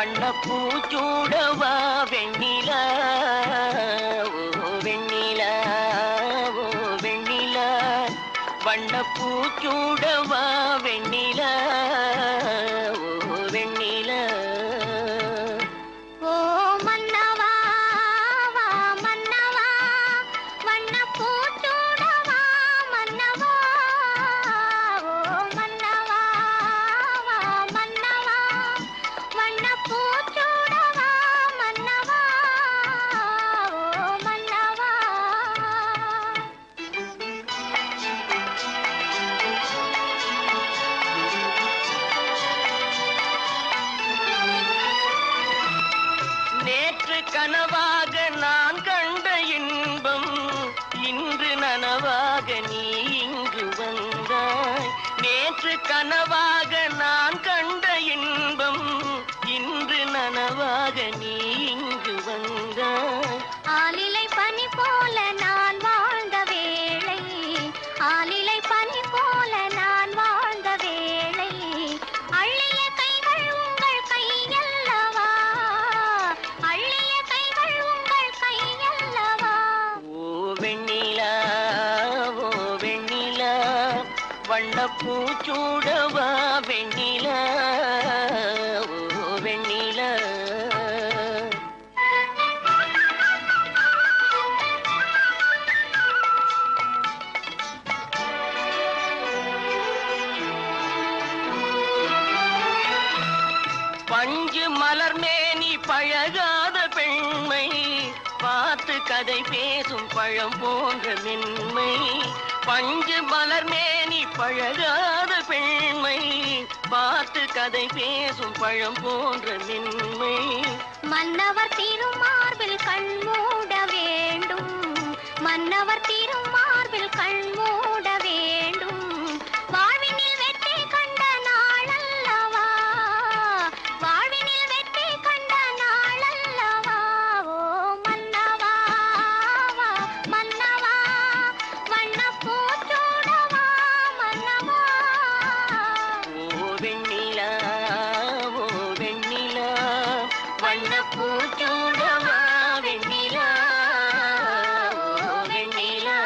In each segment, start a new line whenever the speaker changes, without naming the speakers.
வண்ணப்பூச்சூடவா வெண்ணிலா ஓ வெண்ணிலா ஓ வெண்ணிலா வண்ணப்பூச்சூடவா வெண்ணிலா ஓ வெண்ணிலா
ஓ மன்னவா வா மன்னவா வண்ணப்பூச்சூடவா மன்னவா ஓ மன்னவா வா மன்னவா வண்ணப்பூச்சூடவா மன்னவா ஓ மன்னவா
நேற்று கனவாக நான் கண்ட இன்பம் இன்று நனவாக நீ இங்கு வந்தாய். நேற்று கனவாக நான் கண்ட இன்பம் இன்று நனவாக நீ இங்கு வந்தாய்.
ஆலிலை பனி போல நான் வாழ்ந்த வேளை ஆலிலை பனி போல நான் வாழ்ந்த வேளை அள்ளிய கைகள் உங்கள் கையல்லவா அள்ளிய கைகள் உங்கள் கையல்லவா
ஓ வெண்ணிலா ஓ வெண்ணிலா வண்ணப்பூச்சூடவா வெண்ணிலா ஓ வெண்ணிலா பஞ்சு மலர் மேனி பழகாத பெண்மை பார்த்து கதை பேசும் பழம் போன்ற மென்மை. பஞ்சு மலர் மேனி பழகாத பெண்மை பார்த்து கதை பேசும் பழம் போன்ற மென்மை.
மன்னவர் திருமார்பில் கண் மூட வேண்டும் மன்னவர் திருமார்பில் கண் மூட வேண்டும் வாழ்வினில் வெற்றி கண்ட நாளல்லவா வாழ்வினில் வெற்றி கண்ட நாளல்லவா ஓ மன்னவா வா மன்னவா வண்ணப்பூச்சூடவா மன்னவா
ஓ வெண்ணிலா ஓ வெண்ணிலா வண்ணப்பூச்சூடவா வெண்ணிலா ஓ வெண்ணிலா.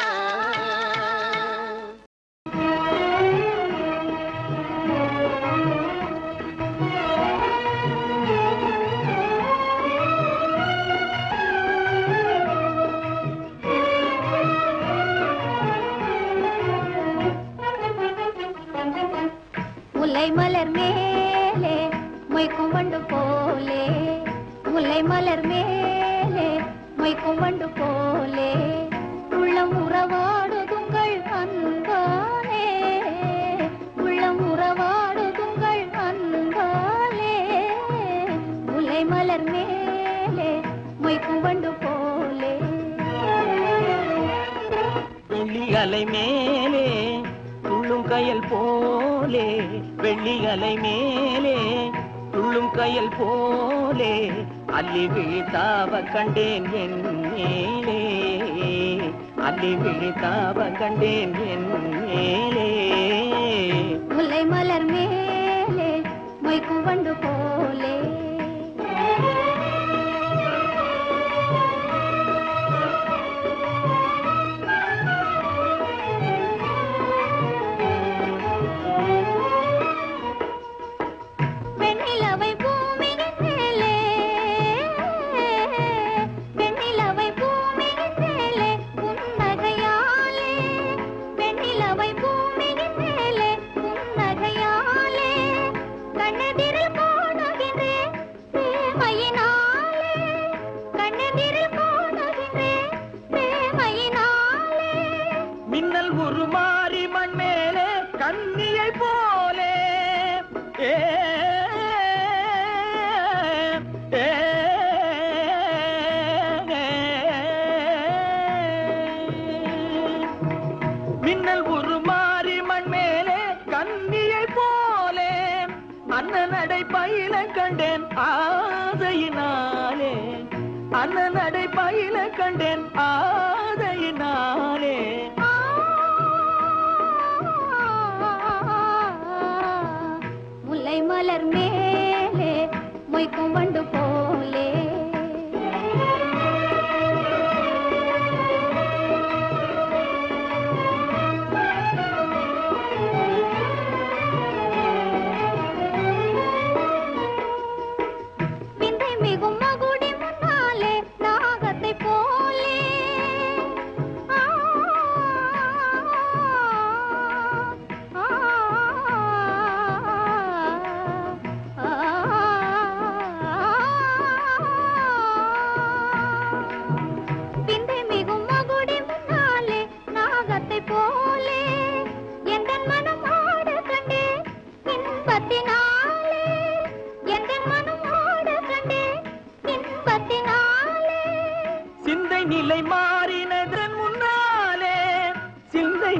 முல்லை மலர் மேலே மொய்க்கும் வண்டு போலே முல்லை மலர் மேலே மொய்க்கும் வண்டு போலே உள்ளம் உறவாடுதுங்கள் அன்பாலே உள்ளம் உறவாடுதுங்கள் அன்பாலே முல்லை மலர் மேலே மொய்க்கும் வண்டு போலே
வெள்ளி அலை மேலே துள்ளும் கயல் போலே வெள்ளி அலை மேலே துள்ளும் கயல் போலே அள்ளி விழித்தாவ கண்டேன் என் மேலே அள்ளி விழித்தாவ கண்டேன் என் மேலே
முல்லை மலர் மேலே மொய்க்கும் வண்டு போலே வெண்ணிலவை பூமியின் மேலே வெண்ணிலவை பூமியின் மேலே புன்னகையாலே வெண்ணிலவை பூமியின் மேலே புன்னகையாலே கண்ணெதிரில் காணுகின்றேன் பிரேமையினாலே கண்ணெதிரில் காணுகின்றேன் பிரேமையினாலே
மின்னல் உருமாறி மண் மேலே கண்ணியை போலே ஏ மின்னல் உருமாறி மண் மேலே கண்ணியை போலே அண்ணனடை பயில கண்டேன் ஆதையினாலே அண்ணனடை பயில கண்டேன் ஆதையினாலே
முல்லை மலர் மேலே மொய்க்கும் வண்டு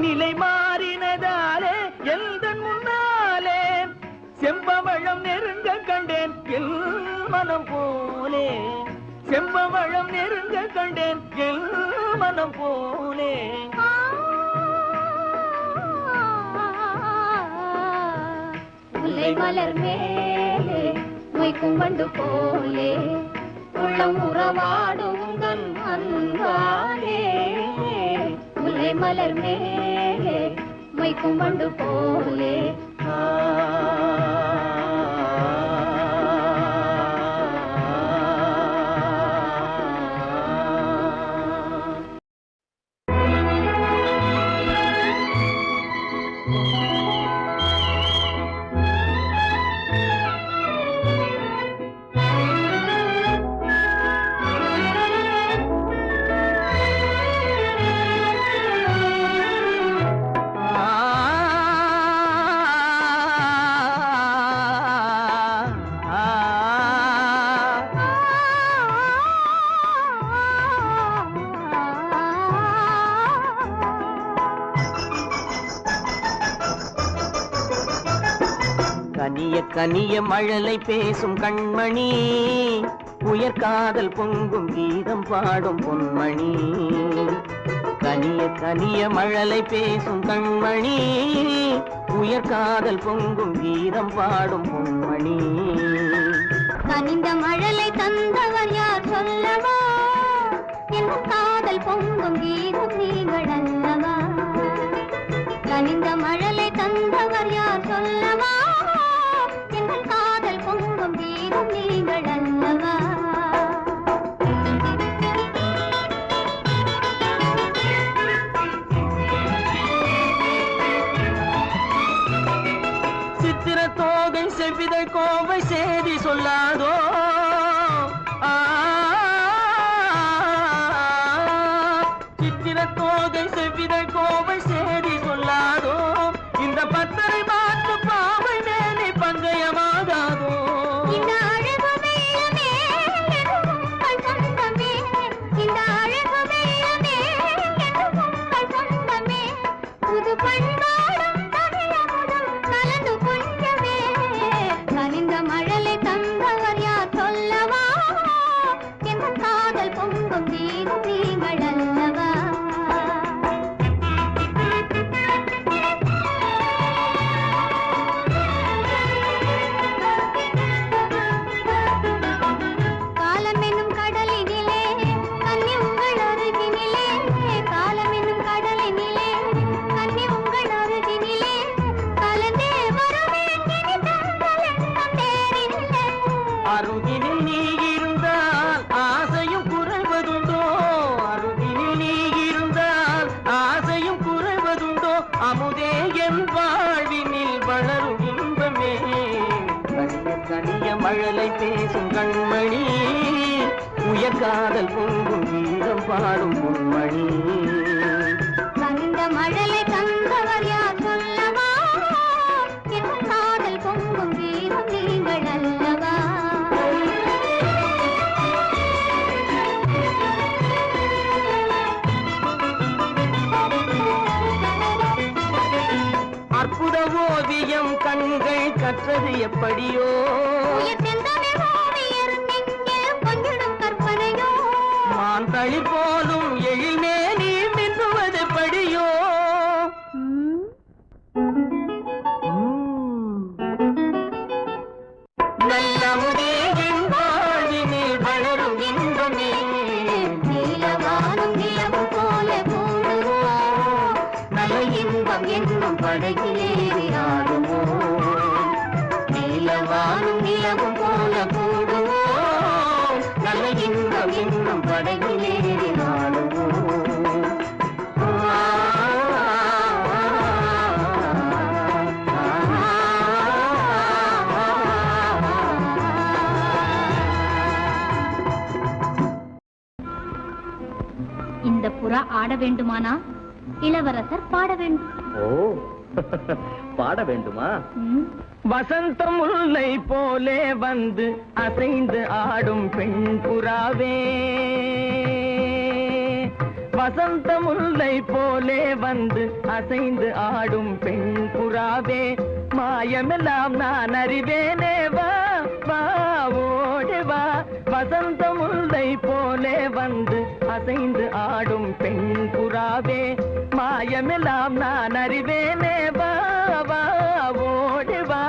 நிலை மாறினதாலே எந்தன் முன்னாலே செம்பவளம் நெருங்க கண்டேன் எல் மனம் போலே செம்பவளம் நெருங்க கண்டேன் எல் மனம் போலே
முல்லை மலர் மேலே மொய்க்கும் வண்டு போலே உள்ளம் உறவாடும் தன் அன்பாலே முல்லை மலர் மேலே மொய்க்கும் வண்டு போலே
கனிய மழலை பேசும் கண்மணி உயர்காதல் பொங்கும் கீதம் பாடும் பொன்மணி கனிய மழலை பேசும் கண்மணி உயர்காதல் பொங்கும் கீதம் பாடும் பொன்மணி
கனிந்த மழலை தந்தவர் யார் சொல்லவா என் காதல் பொங்கும் கீதம் நீங்கள் அல்லவா கனிந்த மழலை தந்தவர் யார் சொல்லவா என் காதல் பொங்கும் கீதம் நீங்கள் அல்லவா
சித்திர தோகை செவ்விதழ் கோவை சேதி சொல்லாதோ சித்திர தோகை செவ்விதழ் கோவை சேதி சொல்லாதோ இந்த பத்தரை மாற்று பாவை மேலே பங்கயமாகாதோ
இந்த அழகு வெள்ளமே உங்கள் சொந்தமே இந்த அழகு வெள்ளமே உங்கள் சொந்தமே புது பண்பாடும் தமிழமுதும் கலந்து கொஞ்சமே கனிந்த மழலை தந்தவர் யார் சொல்லவா என் காதல் பொங்கும் கீதம் நீங்கள் அல்லவா காலம் என்னும் கடலினிலே கன்னி உங்கள் அருகினிலே காலம் என்னும் கடலினிலே கன்னி உங்கள் அருகினிலே கலந்தே வருவேன் இனி தங்கள் எண்ணம் தேரினிலே
அருகினில் நீ இருந்தால் ஆசையும் குறைவதுண்டோ அருகினில் நீ இருந்தால் ஆசையும் குறைவதுண்டோ அமுதே என் வாழ்வினில் வளரும் இன்பமே கனிய மழலை பேசும் கண்மணி உயர்காதல் பொங்கும் கீதம் பாடும் பொன்மணி
கனிந்த மழலை தந்தவர் யார் சொல்லவா என் காதல் பொங்கும் கீதம் நீங்கள் அல்லவா
அற்புத ஓவியம் கண்கள் கற்றது எப்படியோ
உயிர் செந்தமிழ் ஓவியர் நெஞ்சில் கொஞ்சிடும் கற்பனையோ
மான் தளி போலும் எழில்மே நீ மின்னுவது படியோ நல்லமுதே என் வாழ்வினில் வளரும் இன்பமே
நீலவானும் நிலவும் போல கூடுவோம்
நல்ல இன்பம் என்னும் படகிலேறி ஆடுவோம் நீலவானும் நிலவும் போல கூடுவோம் நல்ல இன்பம் என்னும் படகிலேறி ஆடுவோம்
இந்த புறா ஆட வேண்டுமானா இளவரசர் பாட வேண்டும்
ஓ பாட வேண்டுமா வசந்தம் முல்லை போலே வந்து அசைந்து ஆடும் பெண் புறாவே வசந்த முல்லை போலே போலே வந்து அசைந்து ஆடும் பெண் புறாவே, மாயமெல்லாம் நான் அறிவேனே, வா வா ஓடி வா. வசந்த முல்லை போலே வந்து அசைந்து ஆடும் பெண் புறாவே, மாயமெல்லாம் நான் அறிவேனே, வா வா ஓடி வா.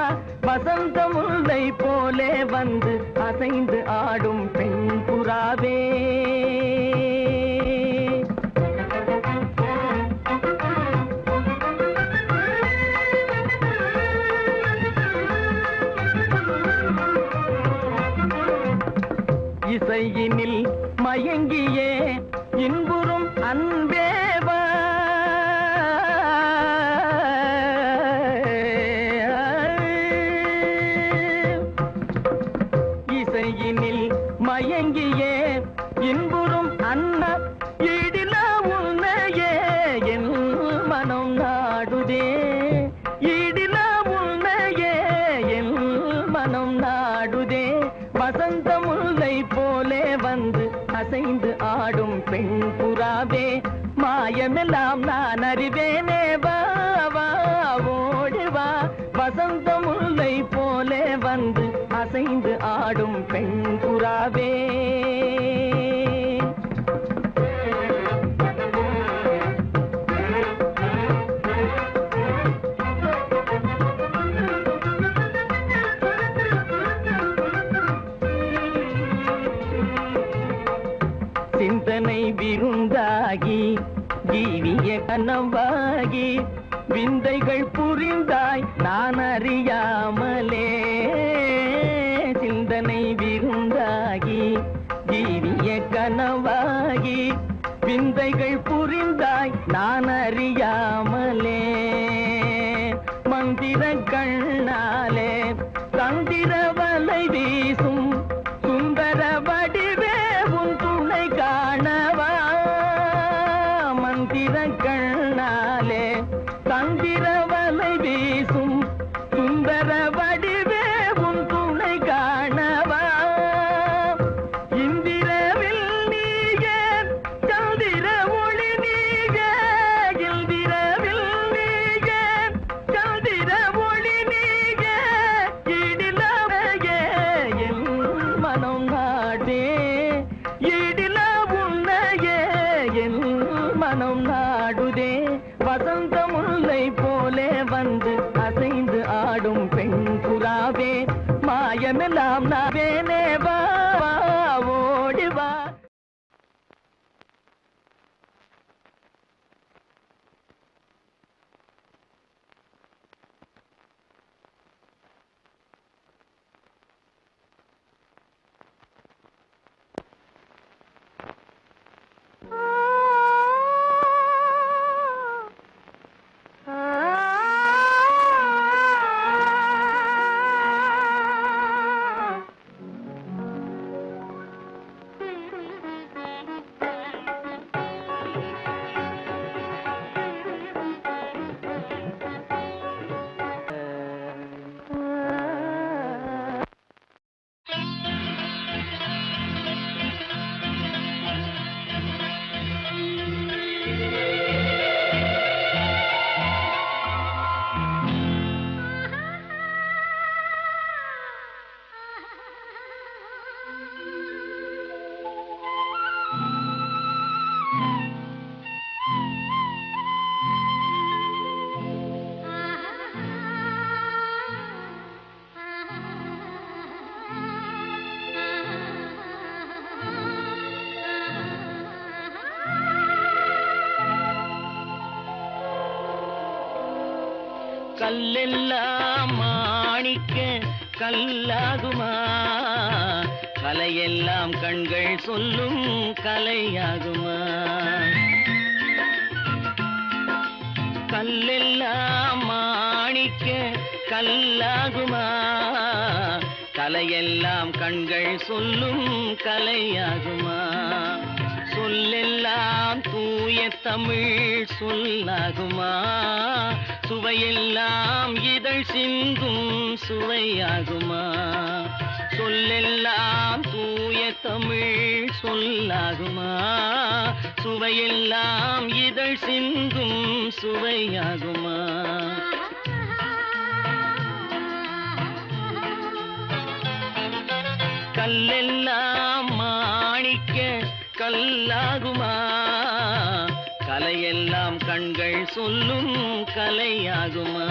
வசந்த முல்லை போலே வந்து அசைந்து ஆடும் பெண் புறாவே. இசையினில் மயங்கியே இன்புறும் அன்பேவா, இசையினில் மயங்கியே இன்புறும் அன்ன ஈடில உன்னையே என் மனம் நாடுதே, ஈடில உன்னையே என் மனம் நாடுதே. வசந்த முல்லை போலே வந்து அசைந்து ஆடும் பெண் புறாவே, மாயமெல்லாம் நான் அறிவேனே, வா வா ஓடி வா. வசந்த முல்லை போலே வந்து அசைந்து ஆடும் பெண் புறாவே. சிந்தனை விருந்தாகி ஜீவிய கனவாகி விந்தைகள் புரிந்தாய் நான் அறியாமலே. சிந்தனை விருந்தாகி ஜீவிய கனவாகி விந்தைகள் புரிந்தாய் நான் அறியாமலே. மந்திர கண்ணாலே தந்திர வலை வீசும் சுந்தர வடிவே உன் துணை காணவா. மந்திர கண்ணாலே தந்திர வலை வீசும் சுந்தர வடிவே உன் துணை காணவா. இந்திரவில் நீயே சந்திர ஒளி நீயே, இந்திரவில் நீயே சந்திர ஒளி நீயே, இடிலவையே என் மனம் நாடே, இடில உன்னையே என் மனம் நாடுதே. வசந்த முல்லை போலே வந்து அசைந்து ஆடும் பெண் புறாவே, மாயமெல்லாம் நாவேனே, வா வா ஓடி வா. கல்லெல்லாம் மாணிக்க கல்லாகுமா, கலையெல்லாம் கண்கள் சொல்லும் கலையாகுமா. கல்லெல்லாம் மாணிக்க கல்லாகுமா, கலையெல்லாம் கண்கள் சொல்லும் கலையாகுமா. சொல்லெல்லாம் தூய தமிழ் சொல்லாகுமா, சுவையெல்லாம் இதழ் சிந்தும் சுவையாகுமா. சொல்லெல்லாம் தூய தமிழ் சொல்லாகுமா? சுவையெல்லாம் இதழ் சிந்தும் சுவையாகுமா? கல்லெல்லாம் மாணிக்க கல்லாகுமா? கலையெல்லாம் கண்கள் சொல்லும் கலையாகுமா?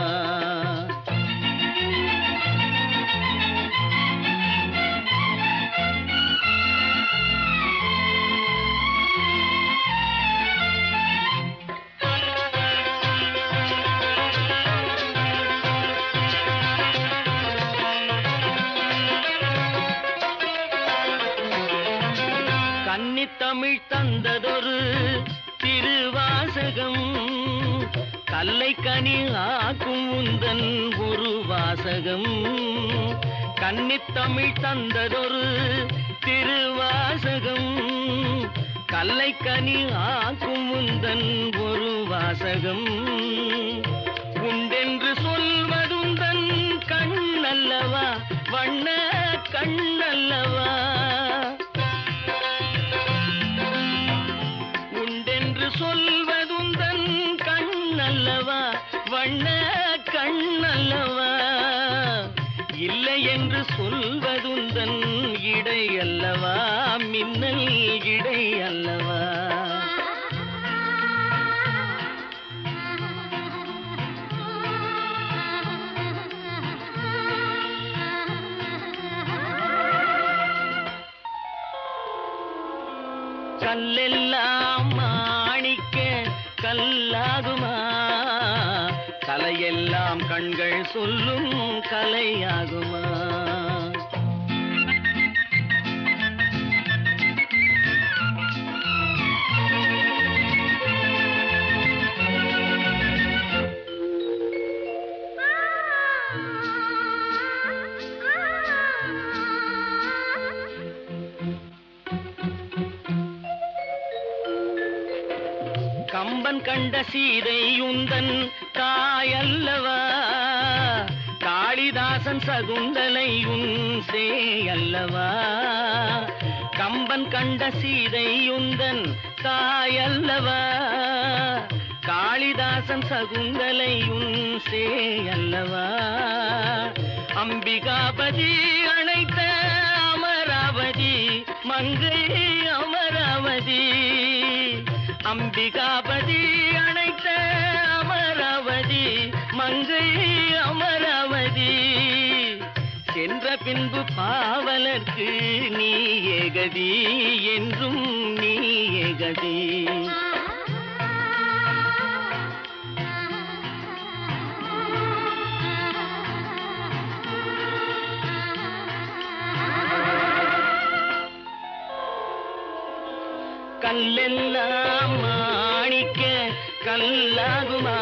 கன்னித்தமிழ் தந்ததொரு திருவாசகம், கல்லை கனி ஆக்கும் உந்தன் ஒரு வாசகம். கன்னித்தமிழ் தந்ததொரு திருவாசகம், கல்லை கனி ஆக்கும் உந்தன் ஒரு வாசகம். உண்டென்று சொல்வதுந்தன் கண்ணல்லவா, வண்ண கண்ணல்லவா? சொல்வதுந்தன் கண்ணல்லவா, வண்ண கண்ணல்லவா? இல்லை என்று சொல்வதுந்தன் இடை அல்லவா, மின்னல் இடை அல்லவா? கல்லெல்லாம் மாணிக்க கல்லாகுமா? கலையெல்லாம் கண்கள் சொல்லும் கலையாகுமா? கம்பன் கண்ட சீதை உந்தன் தாயல்லவா, காளிதாசன் சகுந்தலை உன் சேயல்லவா? கம்பன் கண்ட சீதை உந்தன் தாயல்லவா, காளிதாசன் சகுந்தலை உன் சேயல்லவா? அம்பிகாபதி அணைத்த அமராவதி மங்கை அமராவதி. அம்பிகாபதி அணைத்த அமராவதி மங்கை அமராவதி. சென்ற பின்பு பாவலர்க்கு நீ ஏகதி, என்றும் நீ ஏகதி. கல்லெல்லாம் மாணிக்க கல்லாகுமா?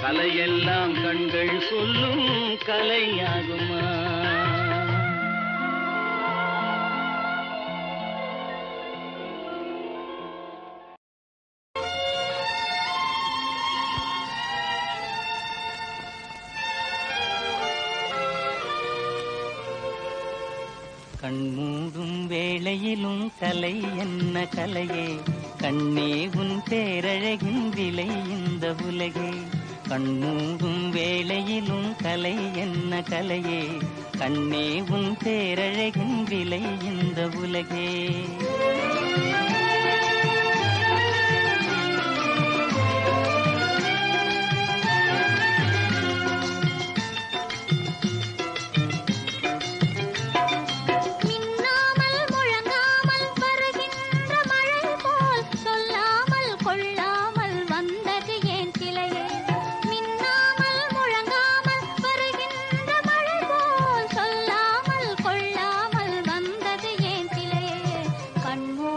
கலையெல்லாம் கண்கள் சொல்லும் கலையாகுமா? கண்மூடும் வேளையிலும் கலை என்ன கலையே, கண்ணே உன் பேரழகின் விலை இந்த உலகே. கண்மூடும் வேளையிலும் கலை என்ன கலையே, கண்ணே உன் பேரழகின் விலை இந்த உலகே.
கண்மூ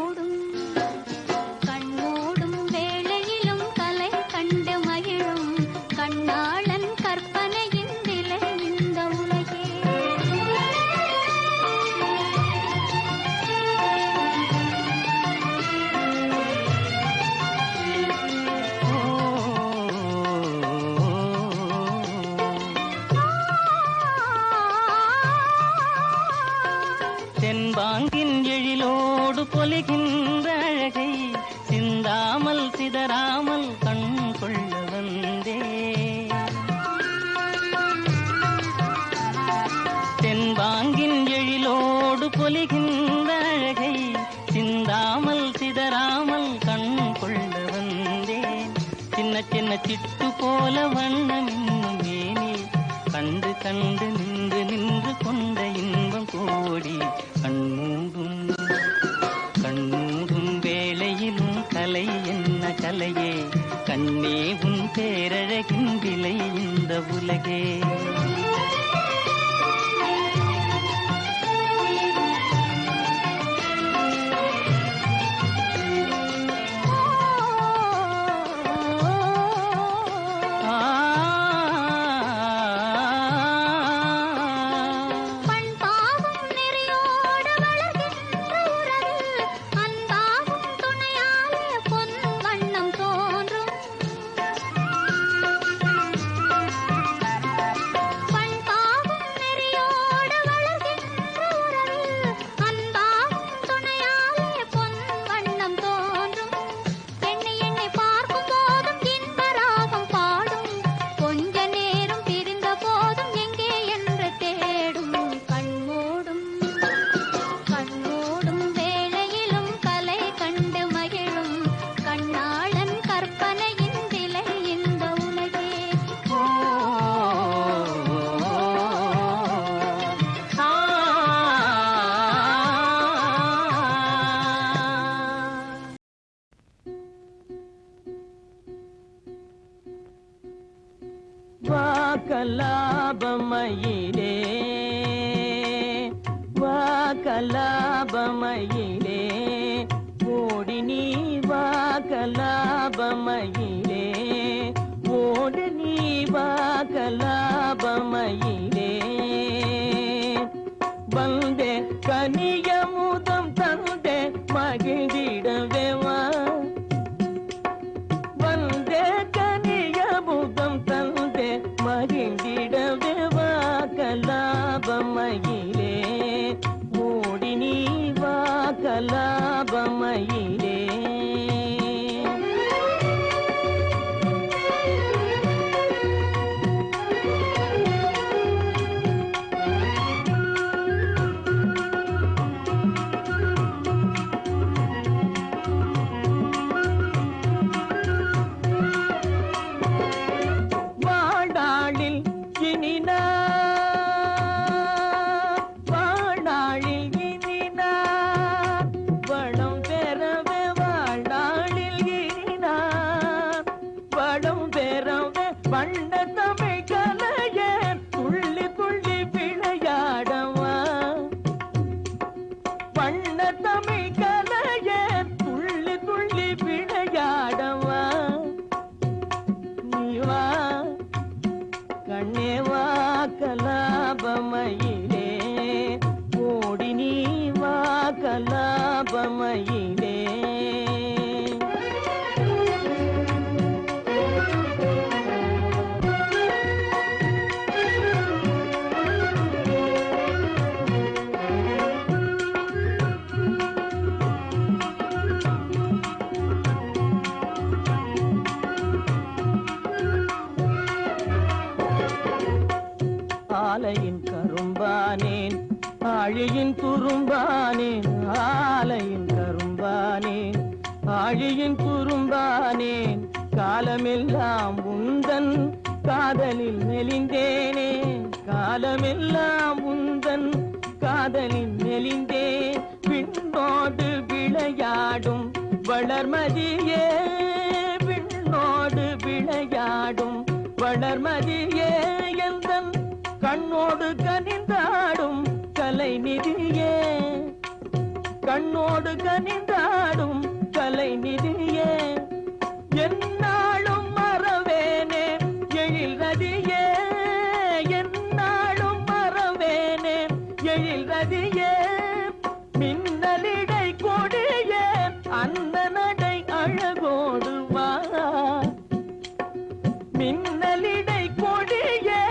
பொலிகின்ற அழகை சிந்தாமல் சிதறாமல் கண் கொள்ள வந்தே. தென்பாங்கின் எழிலோடு பொலிகின்ற அழகை சிந்தாமல் சிதறாமல் கண் கொள்ள வந்தேன். சின்ன சின்ன சிட்டு போல வண்ணம் இன்னும் மேனில் கண்டு கண்டு நின்று நின்று கொண்ட இன்பம் கோடி. கண்மூடும் கண்மூடும் வேளையிலும் கலை என்ன கலையே, கண்ணே உன் பேரழகின் விலை இந்த உலகே. வாக்கலாபமயிலே வாக்கலாபமயிலே ஓடி நீ வாக்கலாபமயிலே ஓடி நீ வாக்கலாபமயிலே. வந்தே கனியமுதம் தந்தே மகிழ்ந்திடவே வா. வந்தே கனியமுதம் தந்தே மகிழ்ந்திடவே வாக்கலாபமயிலே ஓடி நீ வாக்கலாபமயிலே. வாக்கலாபமயிலே ஓடி நீ வாக்கலாபமயிலே. ஆலையின் கரும்பானேன் ஆழியின் துரும்பானேன் ஆலையின் கரும்பானேன் ஆழியின் துரும்பானேன் காலமெல்லாம் உந்தன் காதலில் மெலிந்தேனே காலமெல்லாம் உந்தன் காதலில் மெலிந்தேன். விண்ணோடு விளையாடும் வளர்மதியே விண்ணோடு விளையாடும் வளர்மதியே எந்தன் கண்ணோடு கனிந்தாடும் கலைநிதியே கண்ணோடு கனிந்தாடும் கலைநிதியே. என்னாலும் மறவேனே எழில் நதியே என்னாலும் மறவேனே எழில் நதியே. மின்னலிடை கொடியே அந்த நடை அழகோடு வா. மின்னலிடை கொடியே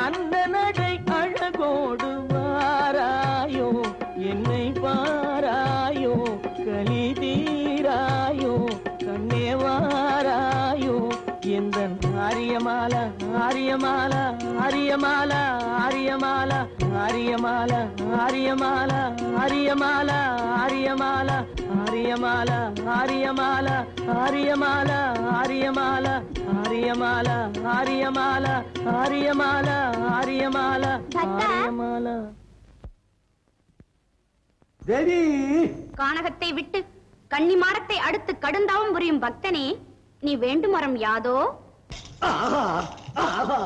அந்த நடை அழகோடு வாராயோ என்னை பாராயோ கலி ஆரியமாலா ஆரியமாலா ஆரியமாலா ஆரியமாலா ஆரியமாலா ஆரியமாலா ஆரியமாலா ஆரியமாலா ஆரியமாலா ஆரியமாலா ஆரியமாலா ஆரியமாலா ஆரியமாலா ஆரியமாலா ஆரியமாலா ஆரியமாலா.
தேவி,
கானகத்தை விட்டு கன்னிமாடத்தை அடுத்து கடுந்தாவும் புரியும் பக்தனே, நீ வேண்டும் வரம் யாதோ?
ஆஹா, ஆஹா,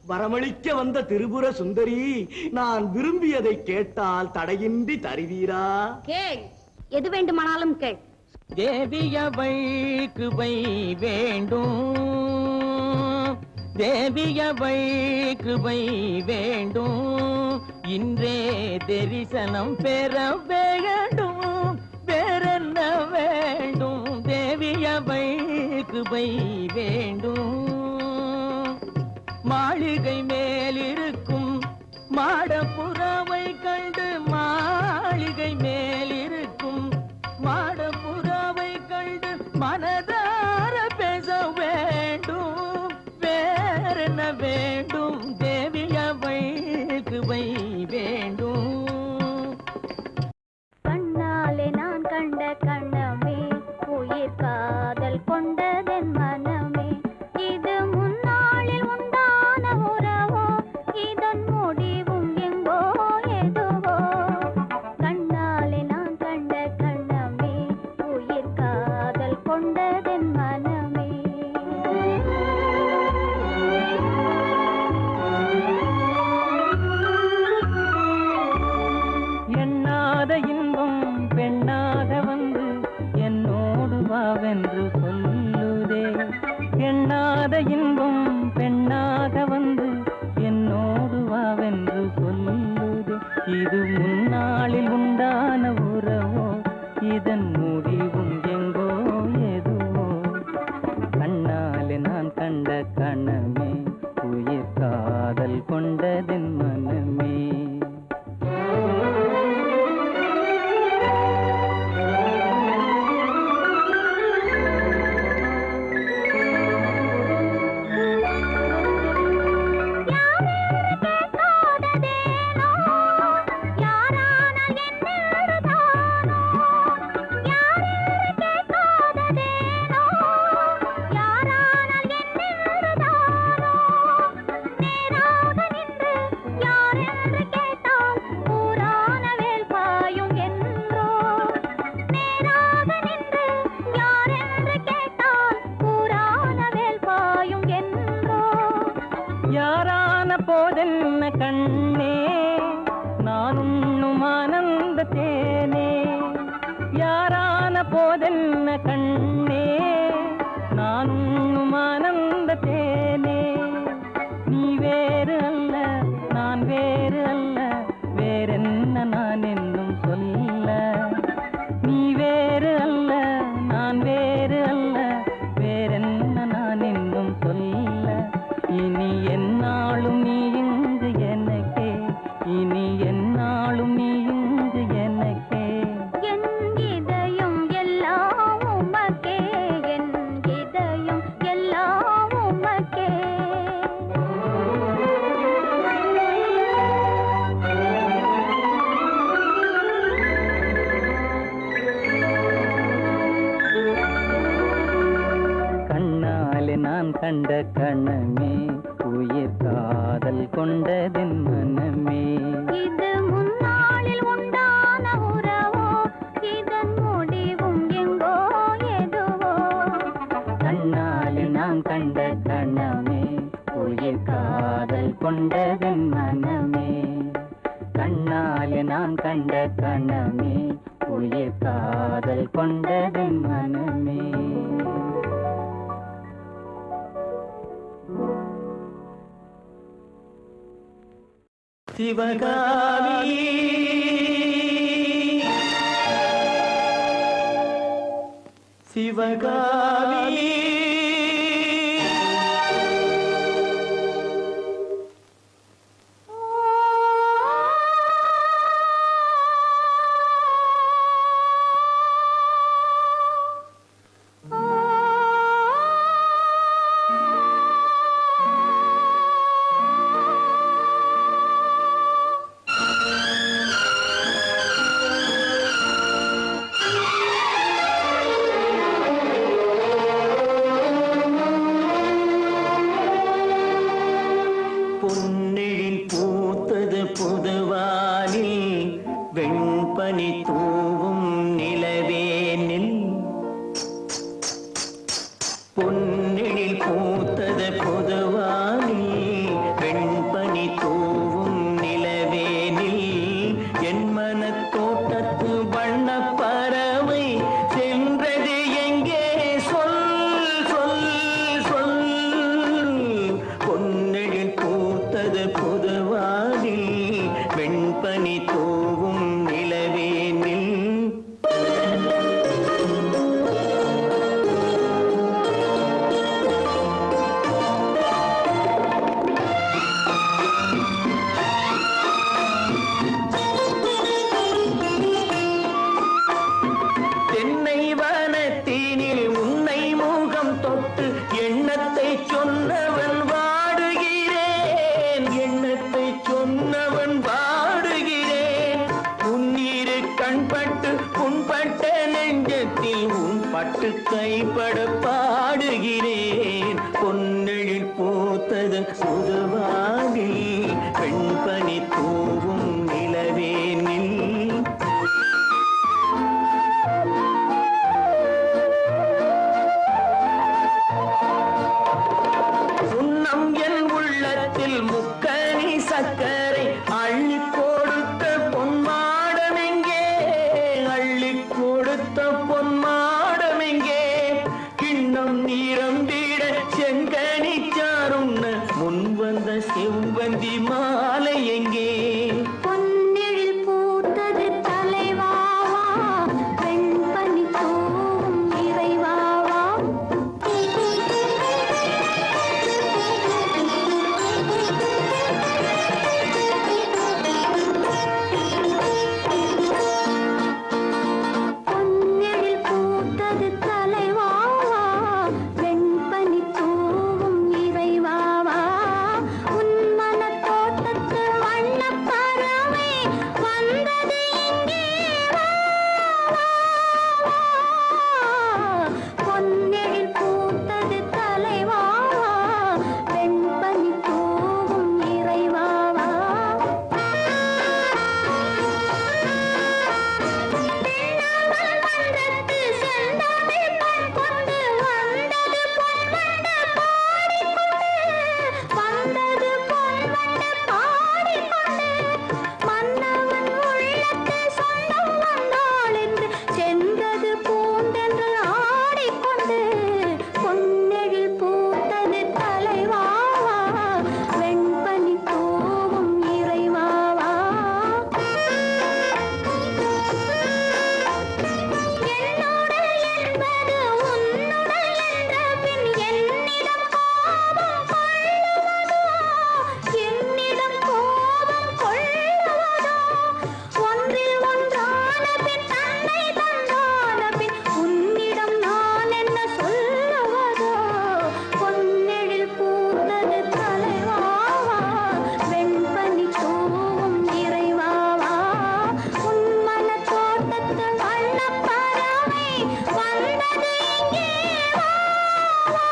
வரமளிக்க வந்த திரிபுர சுந்தரி, நான் விரும்பியதை கேட்டால் தடையின்றி தருவீரா?
கேள், எது வேண்டுமானாலும் கேள்.
தேவியவை கிருபை வேண்டும், தேவியவை கிருபை வேண்டும், இன்றே தரிசனம் பெற வேண்டும், வேறென்ன வேண்டும்? தேவியவை கிருபை வேண்டும். மாளிகை மேலிருக்கும் மாடப்புறாவை கண்டு, மாளிகை மேலிருக்கும் மாடப்புறாவை கண்டு மனதார பேச வேண்டும், வேறென்ன வேண்டும்? தேவியவை கிருபை வேண்டும்.
கண்ணாலே நான் கண்ட கண்ணமே, உயிர் காதல் கொண்டதென் மனமே, இது முன்னாளில் உண்டான உறவோ, இதன் முடிவும் எங்கோ எதுவோ? கண்ணாலே நான் கண்ட கண்ணமே, உயிர் காதல் கொண்டதென் மனமே.
எண்ணாத இன்பம் பெண்ணாக வந்து என்னோடு வாவென்று சொல்லுதே, எண்ணாத இன்பம் பெண்ணாக வந்து என்னோடு வாவென்று சொல்லுதே, இது முன்னாளில் உண்டான உறவோ, இதன் முடிவும் எங்கோ எதுவோ? கண்ணாலே நான் கண்ட கணமே, உயிர் காதல் கொண்டதென் மனமே. யாரான போதென்ன கண்ணே, நான் உண்ணும் ஆனந்த தேனே, யாரான போதென்ன கண்ணே, நான் உண்ணும் ஆனந்த தேனே, நீ வேறு அல்ல நான் வேறு அல்ல, வேறென்ன நான் என்னும் சொல்ல, நீ வேறு அல்ல நான் வேறு அல்ல, வேறென்ன நான் என்னும் சொல்ல, இனி என்னாலும் நீ இங்கு எனக்கே, இனி என்னாலும் நீ இங்கு எனக்கே.
என் இதயம் எல்லாம் உமக்கே, என் இதயம் எல்லாம் உமக்கே.
கண்ணாலே நான் கண்ட கணமே, உயிர் காதல் கொண்டதென் மனமே,
இது முன்னாளில் உண்டான உறவோ, இதன் முடிவும் எங்கோ எதுவோ?
கண்ணாலே நான் கண்ட கணமே, உயிர் காதல் கொண்டதென் மனமே, கண்ணாலே நான் கண்ட கணமே, உயிர் காதல் கொண்டதென் மனமே. சிவகாமி சிவகாமி கைப்பட பாடுகிறேன். பொன்னெழில் பூத்தது புதுவாகி பெண்பனி தூவும் நிலவேனில் சுண்ணம் என் உள்ளத்தில் முக்கனி சக்கரை அள்ளி கொடுத்த பொன்மாடமெங்கே, அள்ளி கொடுத்த பொன்மாடமெங்கே, கிண்ணம் நீரம்பிட செங்கனி சாருண்ண முன் வந்த செவ்வந்தி மாலை எங்கே?
பொன்னெழில் பூத்தது தலைவாவா, வெண்பனி தூவும் இறைவாவா. பொன்னெழில் பூத்தது தலைவாவா, வெண்பனி தூவும் இறைவாவா. உன் மனத் தோட்டத்து வண்ணப் பறவை வந்தது இங்கே வா, வா, வா. பொன்னெழில் பூத்தது தலைவாவா, வெண்பனி தூவும் இறைவாவா. பெண்ணாமல் மன்றத்து செந்தாமிழ் பண் கொண்டு வந்தது பொன்வண்டு பாடிக்கொண்டு, வந்தது பொன்வண்டு பாடிக்கொண்டு, மன்னவன் உள்ளத்து சொந்தம் வந்தாள் என்று சென்றது பூண்டென்று ஆடிக்கொண்டு. பொன்னெழில் பூத்தது தலைவாவா, வெண்பனி தூவும் இறைவாவா. என்னுடல் என்பது உன்னுடல் என்ற பின் என்னிடம் கோபம் கொள்ளுவதோ, என்னிடம் கோபம் கொள்ளுவதோ. ஒன்றில் ஒன்றான பின் தன்னை தந்தான பின் உன்னிடம் நான் என்ன சொல்லுவதோ. பொன்னெழில் பூத்தது தலைவாவா, வெண்பனி தூவும் இறைவாவா. உன் மனத் தோட்டத்து வண்ணப் பறவை வந்தது இங்கே வா, வா,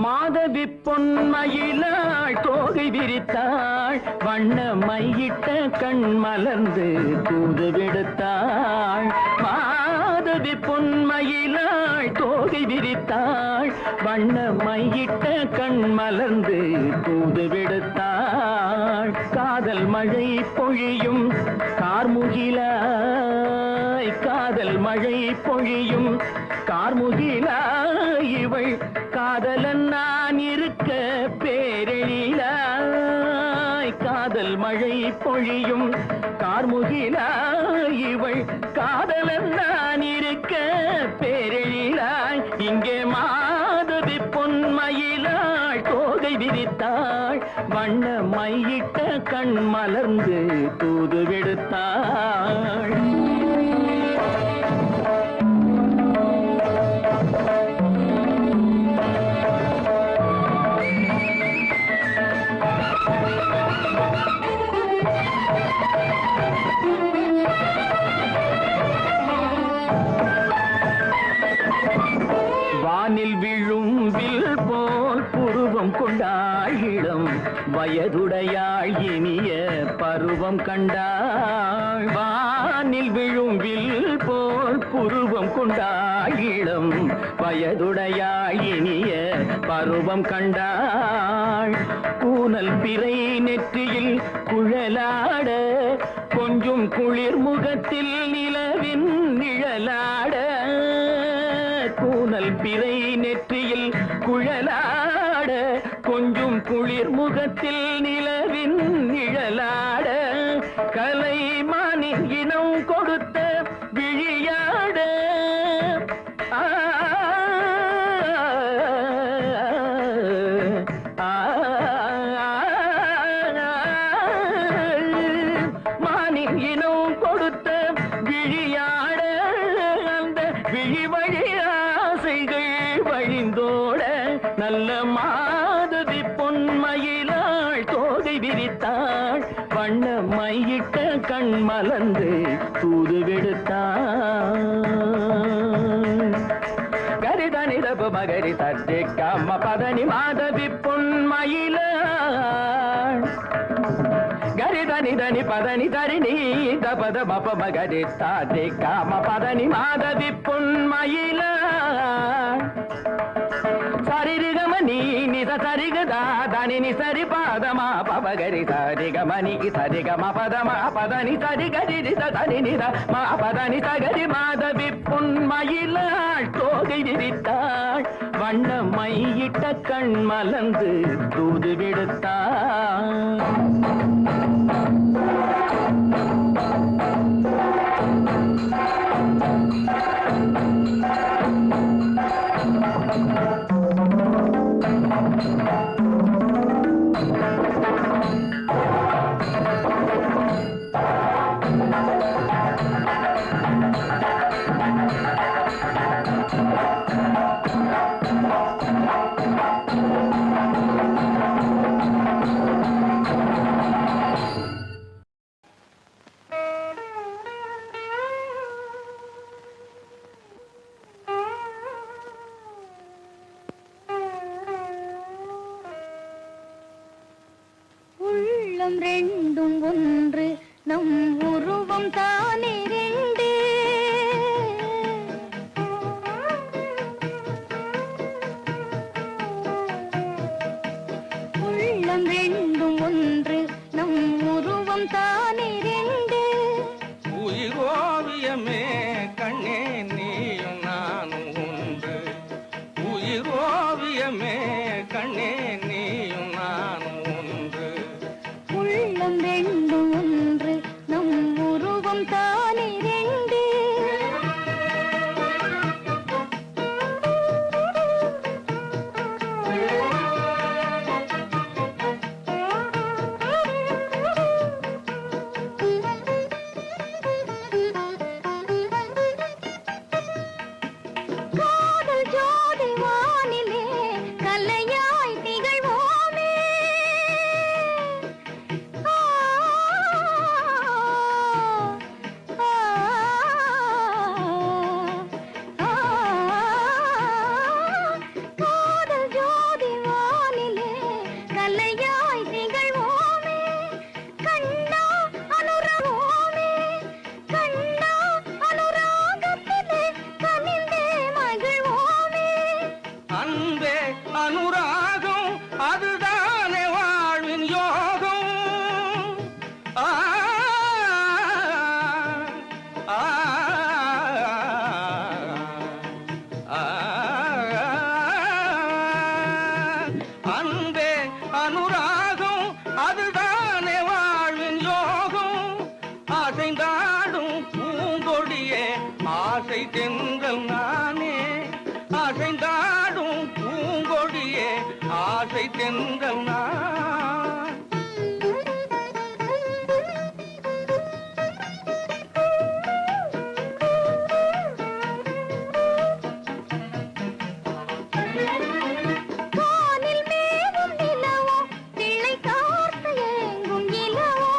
மாதவி பொன்மயிலாள் தோகை விரித்தாள், வண்ண மையிட்ட கண் மலர்ந்து தூது விடுத்தாள். மாதவி பொன்மயிலாள் தோகை விரித்தாள், வண்ண மையிட்ட கண் மலர்ந்து தூது விடுத்தாள். காதல் மழை பொழியும் கார்முகிலாய், காதல் மழை பொழியும் கார்முகிலாய், இவள் காதலன் நான் இருக்க பேரெழிலாய். காதல் மழை பொழியும் கார்முகிலாய், இவள் காதலன் நான் இருக்க பேரெழிலாய். இங்கே மாதவி பொன்மயிலாள் தோகை விரித்தாள், வண்ண மையிட்ட கண் மலர்ந்து தூது விடுத்தாள். வானில் விழும் வில் போல் புருவம் பருவம் கொண்டாள் இளம் வயதுடையாள் இனிய பருவம் கண்டாள் வானில் விழும் வில் போல் புருவம் கொண்டாள் இளம் வயதுடையாள் இனிய பருவம் கண்டாள் கூனல் பிறை நெற்றியில் குழலாட கொஞ்சம் குளிர் முகத்தில் நிலவின் நிழலாட கூனல் பிறை நெற்றியில் குழலாட கொஞ்சம் குளிர் முகத்தில் நிலவின் நிழலாட கலைமானின் இனம் கொடுத்த விழியாட மானின் இனம் கொடுத்த விழியாட அந்த விழி வழி ஆசைகள் வழிந்தோட நல்ல மாதவி பொன்மயிலாள் தோகை விரித்தாள் வண்ண மையிட்ட கண் மலர்ந்து தூது விடுத்தாள் கரிதனி தப மகரி தட்டி கம்ம பதனி மாதவி பொன்மயிலாள் கரிதனி தனி பதனி தரிணி தபத பப மகரி தாட்டி காம பதனி மாதவி பொன்மயிலாள் சரிகமணி நித சரிகதா தனி நி சரி பாதமா பபகரி சரிகமணி சரிகம பதமா பதனி சரிகரி தனி நித மா பதனி சகரி மாதவி பொன்மயிலாள் தோகை விரித்தாள் வண்ண மையிட்ட கண் மலர்ந்து தூது விடுத்தாள்
ரெண்டும் ஒன்று நம் உருவம் தானே ரெண்டு உள்ளம் ரெண்டும் ஒன்று நம் உருவம் தானே ரெண்டு
உயிரோவியமே கண்ணே நீயும் நானும் ஒன்று உயிரோவியமே கண்ணே நீயும் நானும் ஒன்று
உள்ளம் ரெண்டும் ஒன்று நம் உருவம் தானே ரெண்டு காதல் ஜோதி வானிலே கலையாய் திகழ்வோமே காதல் ஜோதி வானிலே கலையாய் திகழ்வோமே கண்ணா அனுராகமே கண்ணா அனுராகத்திலே கனிந்தே மகிழ்வோமே
அன்பே அனுராகம் அதுதானே வாழ்வின் யோகம் ஆ, ஆ, ஆ, அன்பே அனுராகம் அதுதானே வாழ்வின் யோகம் அசைந்தாடும் பூங்கொடியே ஆசை தென்றல் நானே அசைந்தாடும் பூங்கொடியே ஆசை தென்றல் நான்
கானில் மேவும் நிலவோ கிளை கார்த்து ஏங்கும் இலவோ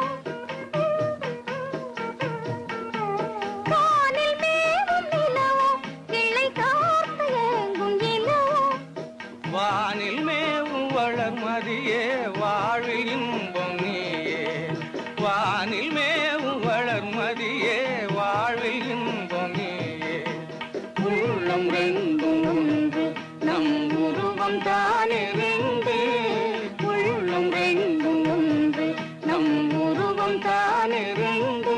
கானில் மேவும் நிலவோ கிளை கார்த்து ஏங்கும் இலவோ
வானில் மேவும் வளர்மதியே வாழ்வில் இன்பம் நீயே வானில் மேவும் வளர்மதியே வாழ்வில் இன்பம் நீயே உள்ளம் ரெண்டும் ஒன்று நம் உருவம் தானே ரெண்டு உள்ளம் ரெண்டும் ஒன்று நம் உருவம் தானே ரெண்டு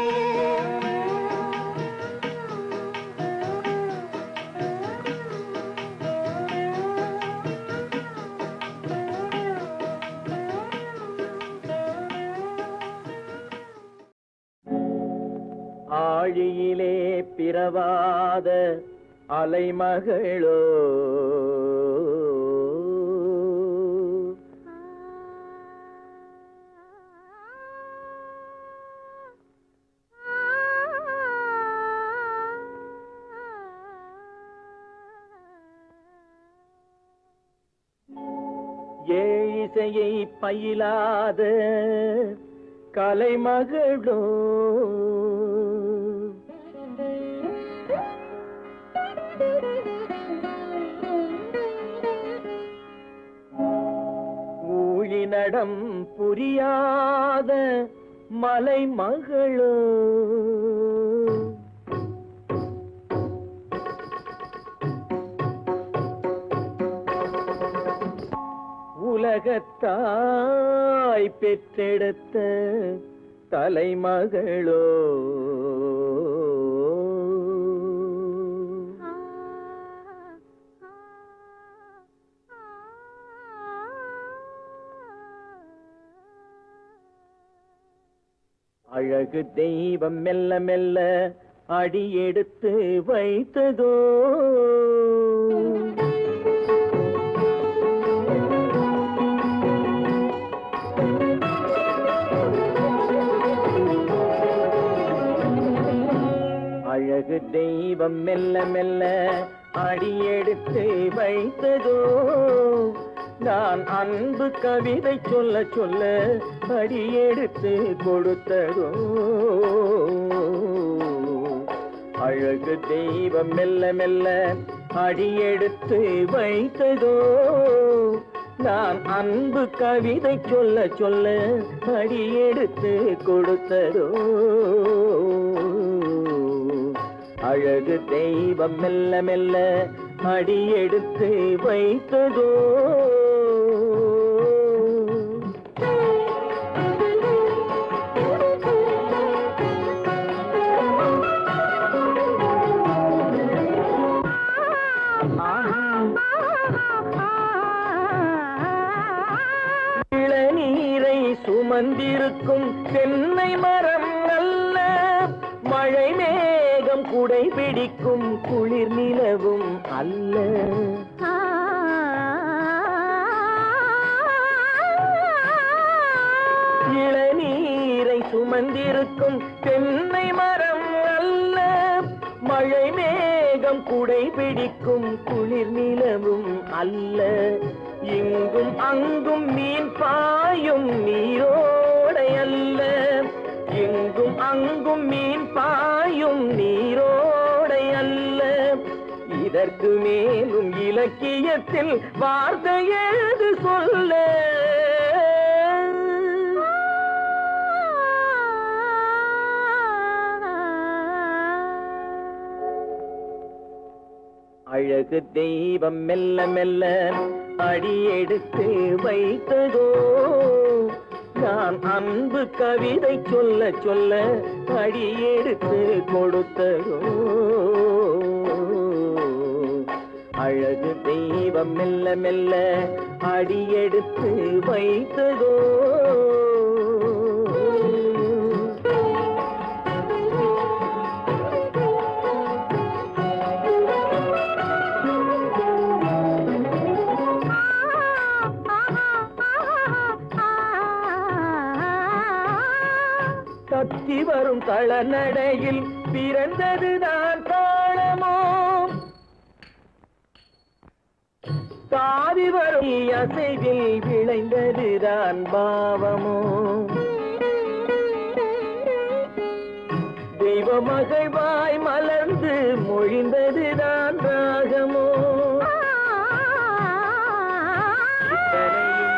ஆழியிலே பிறவாத அலைமகளோ ஏழிசையை பயிலாத கலைமகளோ ஊழிநடம் புரியாத மலைமகளோ உலகத்தாய் பெற்றெடுத்த தலைமகளோ அழகு தெய்வம் மெல்ல மெல்ல அடியெடுத்து வைத்ததோ அழகு தெய்வம் மெல்ல மெல்ல அடியெடுத்து வைத்ததோ நான் அன்பு கவிதை சொல்ல சொல்ல அடியெடுத்து கொடுத்ததோ அழகு தெய்வம் மெல்ல மெல்ல அடியெடுத்து வைத்ததோ நான் அன்பு கவிதை சொல்ல சொல்ல அடியெடுத்து கொடுத்ததோ அழகு தெய்வம் மெல்ல மெல்ல அடியெடுத்து வைத்ததோ இளநீரை சுமந்திருக்கும் தென்னை மரம் அல்ல மழை மேகம் குடை பிடிக்கும் குளிர் நிலவும் அல்ல இளநீரை சுமந்திருக்கும் தென்னை மரம் அல்ல மழை மேகம் குடை பிடிக்கும் குளிர் நிலவும் அல்ல இங்கும் அங்கும் மீன் பாயும் நீரோடை அல்ல எங்கும் அங்கும் மீன் பாயும் நீரோடை அல்ல இதற்கு மேலும் இலக்கியத்தில் வார்த்தை ஏது சொல்ல அழகு தெய்வம் மெல்ல மெல்ல அடியெடுத்து வைத்ததோ நான் அன்பு கவிதை சொல்ல சொல்ல அடியெடுத்து கொடுத்ததோ அழகு தெய்வம் மெல்ல மெல்ல அடியெடுத்து வைத்ததோ தத்தி வரும் தளநடையில் பிறந்ததுதான் தாளமோ தாவி வரும் அசைவில் விளைந்ததுதான் பாவமோ தெய்வ மகிழ்வாய் மலர்ந்து மொழிந்ததுதான் ராகமோ இத்தனையும்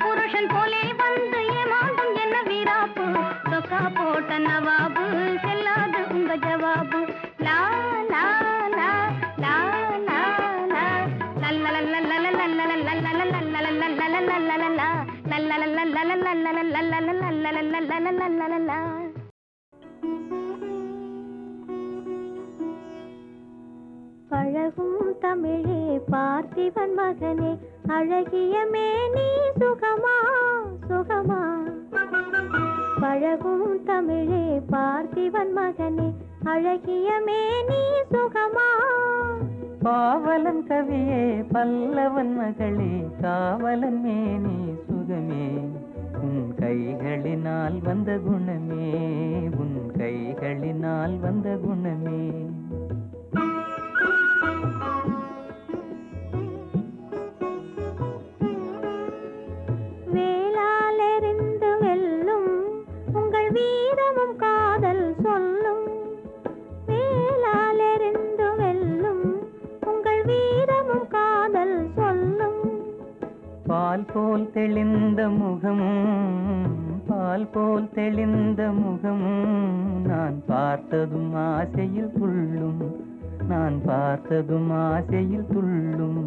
புருஷன் போலே வந்து ஏமாந்தும் என்ன வீராப்பு சொக்கா போட்ட நவாபு செல்லாது உங்க ஜவாபு லா லா லா லா லா லா பழகும் தமிழே பார்த்திபன் மகனே அழகிய மேனி சுகமா சுகமா பழகும் தமிழே பார்த்திபன் மகனே அழகிய மேனி சுகமா
பாவலன் கவியே பல்லவன் மகளே காவலன் மேனி சுகமே உன் கைகளினால் வந்த குணமே உன் கைகளினால் வந்த குணமே
வேளாலெறிந்து வெல்லும் உங்கள் வீரமும் காதல் சொல்லும் வேளாலெறிந்து வெல்லும் உங்கள் வீரமும் காதல் சொல்லும்
பால் போல் தெளிந்த முகமும் பால் போல் தெளிந்த முகமும் நான் பார்த்ததும் ஆசையில் துள்ளும் நான் பார்த்ததும் ஆசையில் துள்ளும்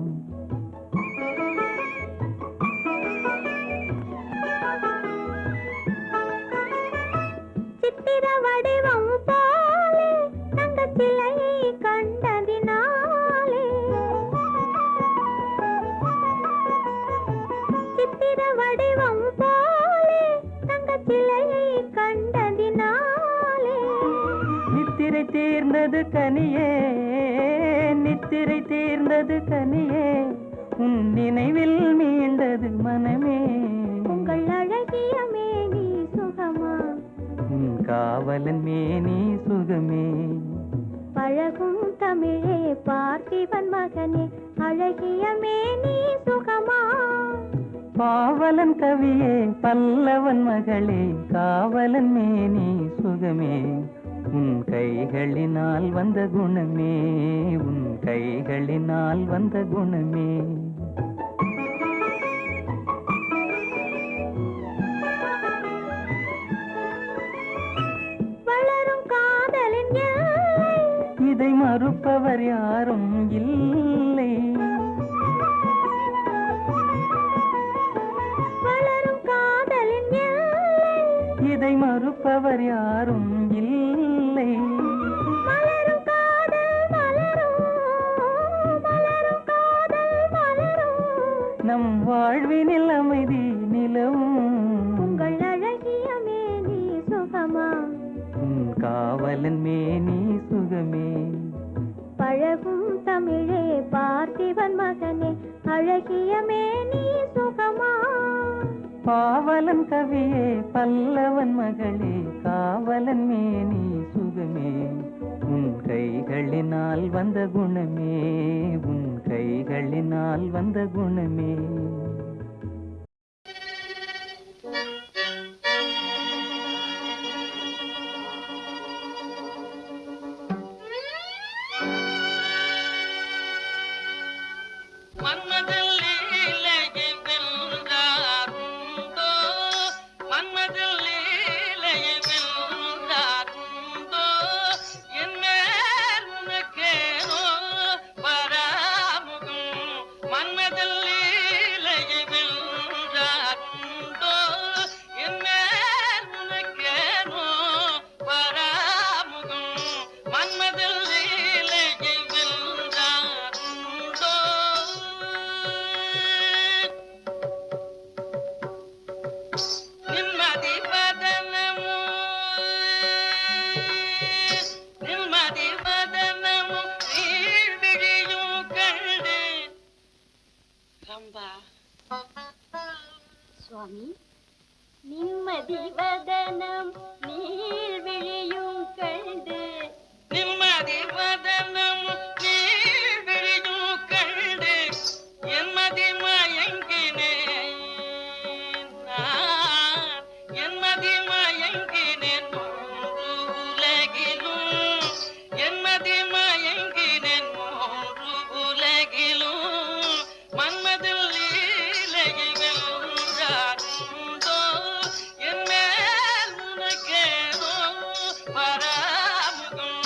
சித்திர வடிவம் போலே தங்கச் சிலையை கண்டதினாலே
தீர்ந்தது கனியே, நித்திரை தீர்ந்தது கனியே, உன் நினைவில் மீண்டது மனமே.
உங்கள் அழகிய மேனி சுகமா,
உன் காவலன் மேனி சுகமே.
பழகும் தமிழே பார்த்திபன் மகனே, அழகிய மேனி சுகமா.
பாவலன் கவியே பல்லவன் மகளே, காவலன் மேனி சுகமே. உன் கைகளினால் வந்த குணமே, உன் கைகளினால் வந்த குணமே.
வளரும் காதலின் எல்லை,
இதை மறுப்பவர் யாரும் இல்லை.
வளரும் காதலின் எல்லை,
இதை மறுப்பவர் யாரும் இல்லை.
மலரும் காதல் மலரும், மலரும் காதல் மலரும்.
நம் வாழ்வினில் அமைதி நிலவும்.
உங்கள் அழகிய மேனி சுகமா,
உன் காவலன் மேனி சுகமே.
பழகும் தமிழே பார்த்திபன் மகனே, அழகிய மேனி சுகமா.
பாவலன் கவியே பல்லவன் மகளே, காவலன் மேனி சுகமே. உன் கைகளினால் வந்த குணமே, உன் கைகளினால் வந்த குணமே.
சுவாமி, நிம்மதி வதனம் நீர் விழியும் கண்டு,
நிம்மதி வதனம் நீர் விழியும் கண்டு, என்மதி மயங்கினேன் நான், என்மதி மயங்கினேன் மூன்று உலகிலும், என்மதி மயங்கினேன் மூன்று உலகிலும். மன்மதில் லீலையை வென்றாருண்டோ, என் மேல் உனக்கேனோ பராமுகம்.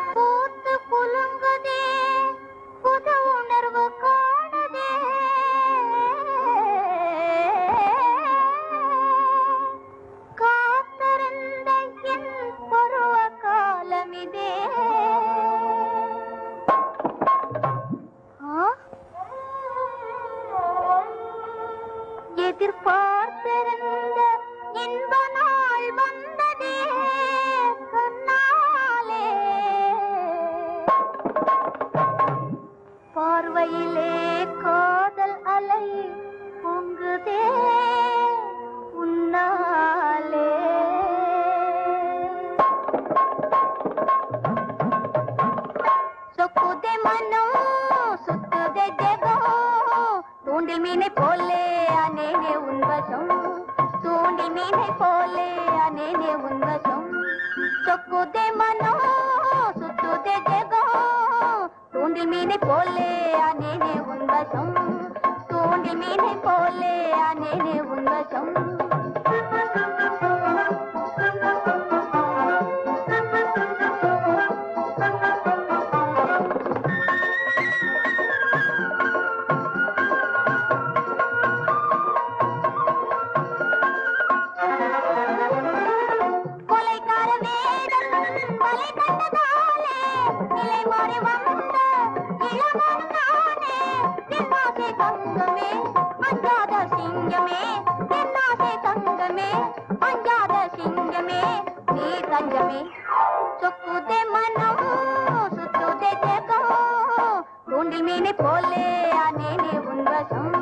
பூத்து குலுங்குதே புது உணர்வு காணுதே காத்திருந்த என் பருவ காலமிதே எதிர்பார்த்திருந்த இன்ப நாள் வந்ததே கண்ணாலே பார்வையிலே காதல் அலை பொங்குதே உன்னாலே சொக்குதே மனோ சுத்துதே ஜெகோ தூண்டில் மீனை போலே அனேனே உன்வசம் தூண்டில் மீனை போலே அனேனே உன்வசம் சொக்குதே மனோ சுத்துதே ஜெகோ தூண்டில் மீனை போலே அனேனே உன்வசம் தூண்டில் மீனை போலே அனேனே உன்வசம் சொக்குதே மனம் சுத்துதே ஜெகோ தூண்டில் மீனை போலே அனேனே உன்வசம்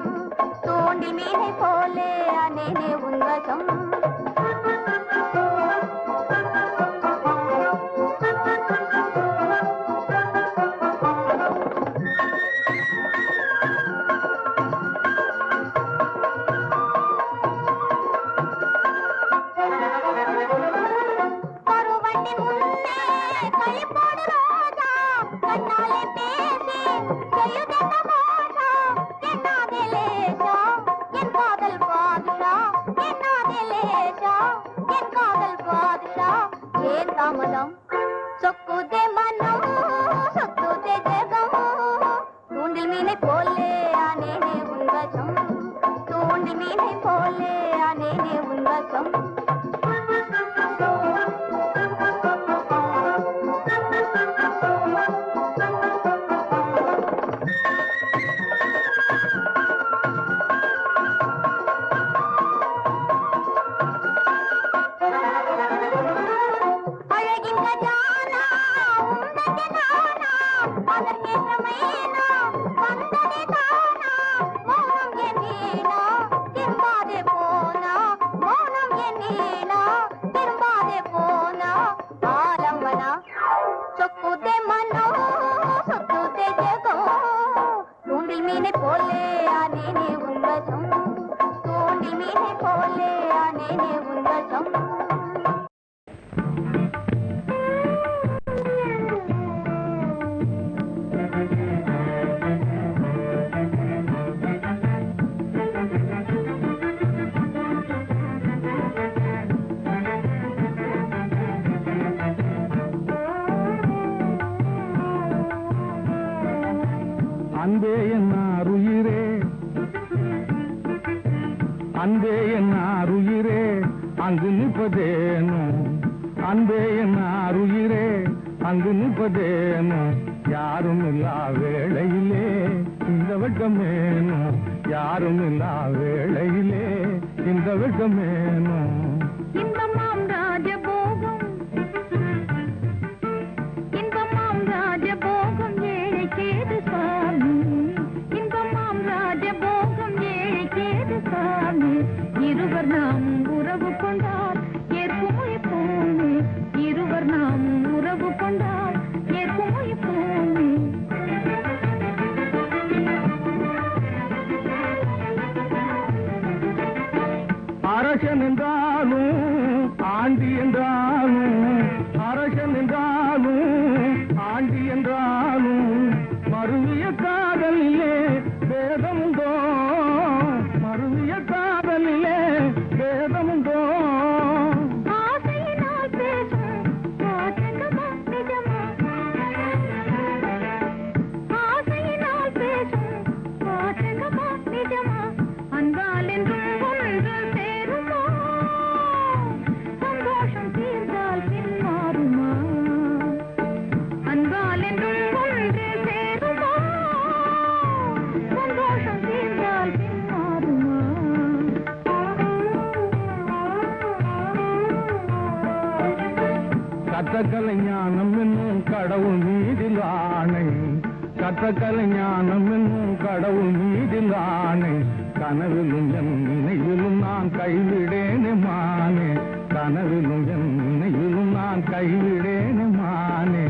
தூண்டில் மீனை போலே அனேனே உன்வசம் சொக்குதே மனம் சொத்துதே ஜெகம் தூண்டில் மீனை போலே அனேனே உன்வசம் தூண்டில் மீனை போலே அனேனே உன்வசம் சொக்குதே மனோ சொத்துதே ஜெகோ தூண்டில் மீனை போலே அனேனே உன்வசம் தூண்டில் மீனை போலே அனேனே உன்வசம்
அன்பே என்னாருயிரே அன்பே என்னாருயிரே அங்கு நிற்பதேனோ அன்பே என்னாருயிரே அங்கு நிற்பதேனோ யாரும் இல்லா வேளையிலே இந்த வெட்கமேனோ யாரும் இல்லா வேளையிலே இந்த வெட்கமேனோ
இன்பமாம் ராஜபோகம் இன்பமாம் ராஜபோகம் ஏழைக்கேது சாமி இன்பமாம் ராஜபோகம் ஏழைக்கேது சாமி இருவர் நாம் உறவு கொண்டால் ஏற்கும் எப்போமே இருவர் நாம் உறவு கொண்டால் ஏற்கும் எப்போமே
அரசன் என்றாலும் ஆண்டி என்றாலும் அரசன் என்றாலும் கற்ற கலைஞானம் என்னும் கடவுள் மீதில் ஆணை, கற்ற கலைஞானம் என்னும் கடவுள் மீதில் ஆணை, கனவிலும் என் நினைவிலும் நான் கைவிடேனே மானே, கனவிலும் என் நினைவிலும் நான் கைவிடேனே மானே.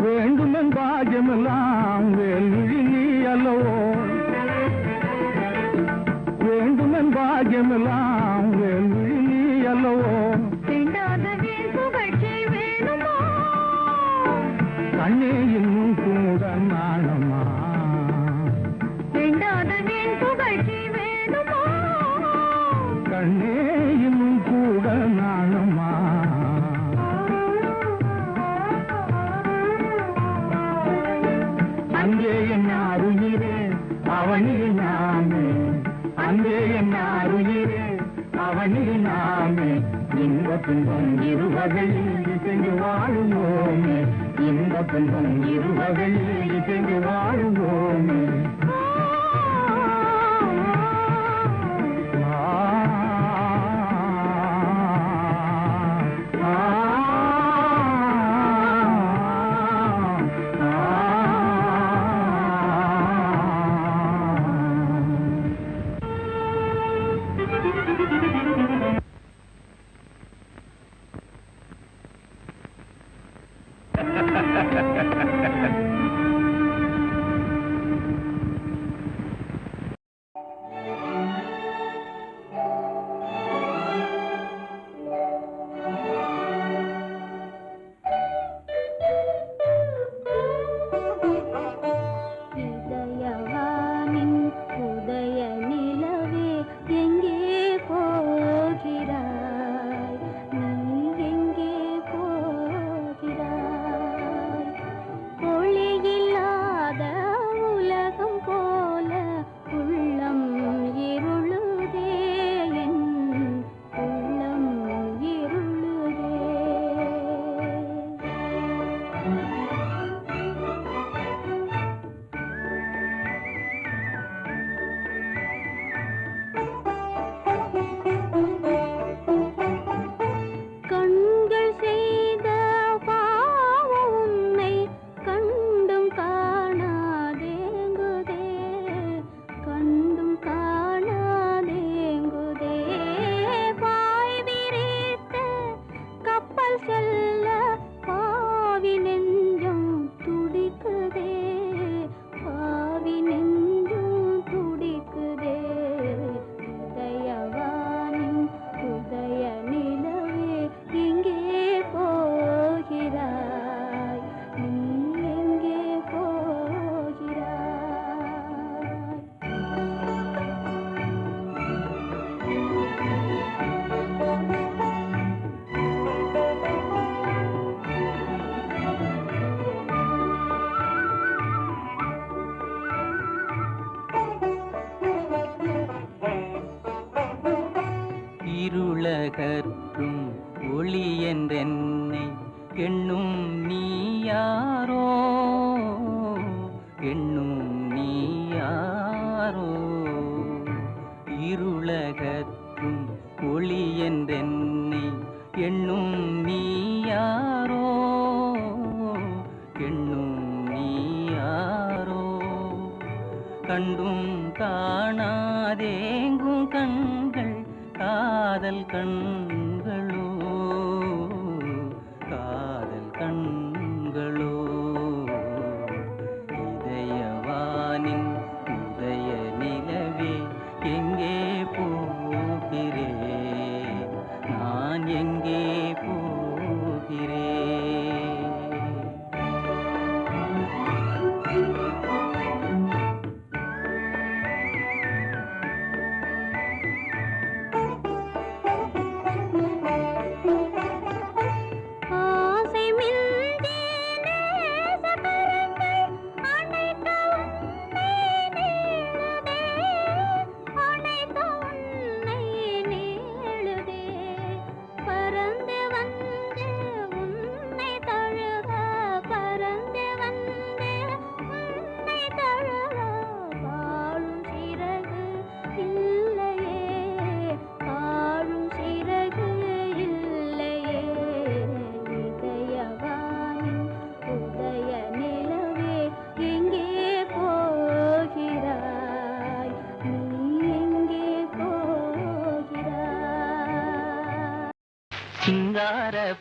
வேண்டுமென் பாஜமெல்லாம் வேல்விழி நீ அல்லவோ, வேண்டுமென் பாஜமெல்லாம் வேல்விழி நீ அல்லவோ, கண்ணே இன்னும் கூட நாணமா, கண்ணே இன்னும் கூட நாணமா. அங்கே என்ன அருகிலே அவனில் நாமே, அங்கே என்ன அருகிலே அவனில் நாமே, இன்ப துன்பம் இருவகையில் இசைந்து வாழுவோமே, இன்ப துன்பம் இருவகையில் இசைந்து வாழுவோமே.
இருளகற்றும் ஒளி என்றென்னை எண்ணும் நீயாரோ, எண்ணும் நீயாரோ, இருளகற்றும் ஒளி என்றென்னை எண்ணும் நீயாரோ, எண்ணும் நீயாரோ, கண்டும் காணாதேங்கும் கண்கள் காதல் கண்களோ, காதல் கண்களோ, இதயவானின் உதய நிலவே எங்கே போகிறேன், நான் எங்கே போகிறேன்.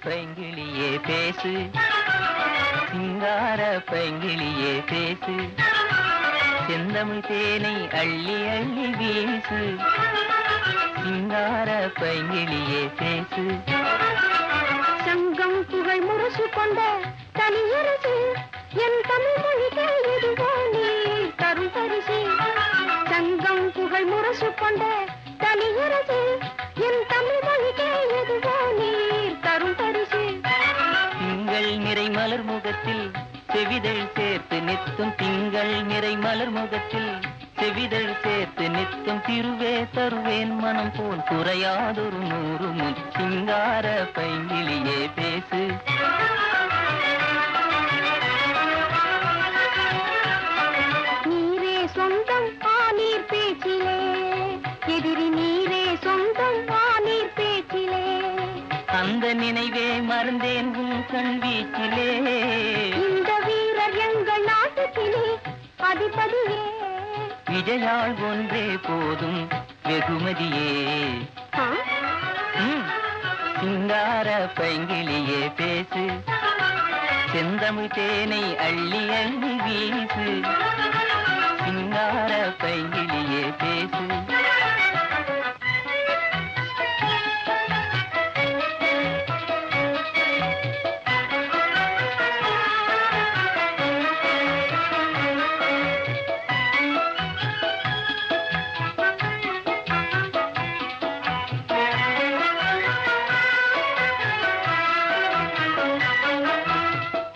பைங்கிளியே பேசு, சிங்கார பைங்கிளியே பேசு, செந்தமிழ் தேனை அள்ளி அள்ளி வீசு, சிங்கார பைங்கிளியே பேசு.
சங்கம் புகழ் முரசு கொண்ட தனியரசு என் தமிழ் மொழிக்கு எதுவோ நீ தரும் பரிசு. சங்கம் புகழ் முரசு கொண்ட தனியரசு என் தமிழ் மொழிக்கு எதுவோ நீ தரும் பரிசு.
திங்கள் நிறை மலர் முகத்தில் செவிதழ் சேர்த்து நிற்கும், திங்கள் நிறை மலர் முகத்தில் செவிதழ் சேர்த்து நிற்கும், திருவே தருவேன் மனம் போல் குறையாதொரு 100 முன், சிங்கார பைங்கிளியே பேசு.
நீரே சொந்தம் ஆனீர் பேச்சிலே, எதிரி நீரே சொந்தம் ஆனீர் பேச்சிலே,
அந்த நினைவே மறந்தேன் உன் கண் வீச்சிலே.
இந்த வீரர் எங்கள் நாட்டுக்கிளி அதிபதியே,
விஜயாள் ஒன்றே போதும் வெகுமதியே.
ஆ?
சிங்கார பைங்கிளியே பேசு, செந்தமிழ் தேனை அள்ளி அள்ளி வீசு, சிங்கார பைங்கிளியே பேசு.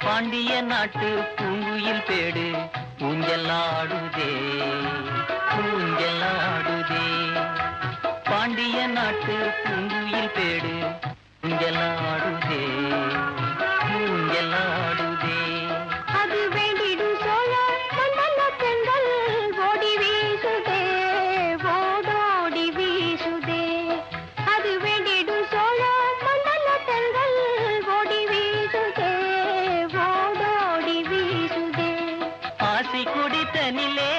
பாண்டிய நாட்டு பூங்குயில் பேடு ஊஞ்சலாடுதே, ஊஞ்சலாடுதே. பாண்டிய நாட்டு பூங்குயில் பேடு ஊஞ்சலாடுதே, ஊஞ்சலாடுதே.
அது வேண்டிடும் சோழ மண்டல பெண்கள் ஓடி வீசுதே, ஓடோடி வீசுதே. அது வேண்டிடும் சோழ மண்டல பெண்கள் ஓடி வீசுதே, ஓடோடி வீசுதே.
ஆசை குடித்தனிலே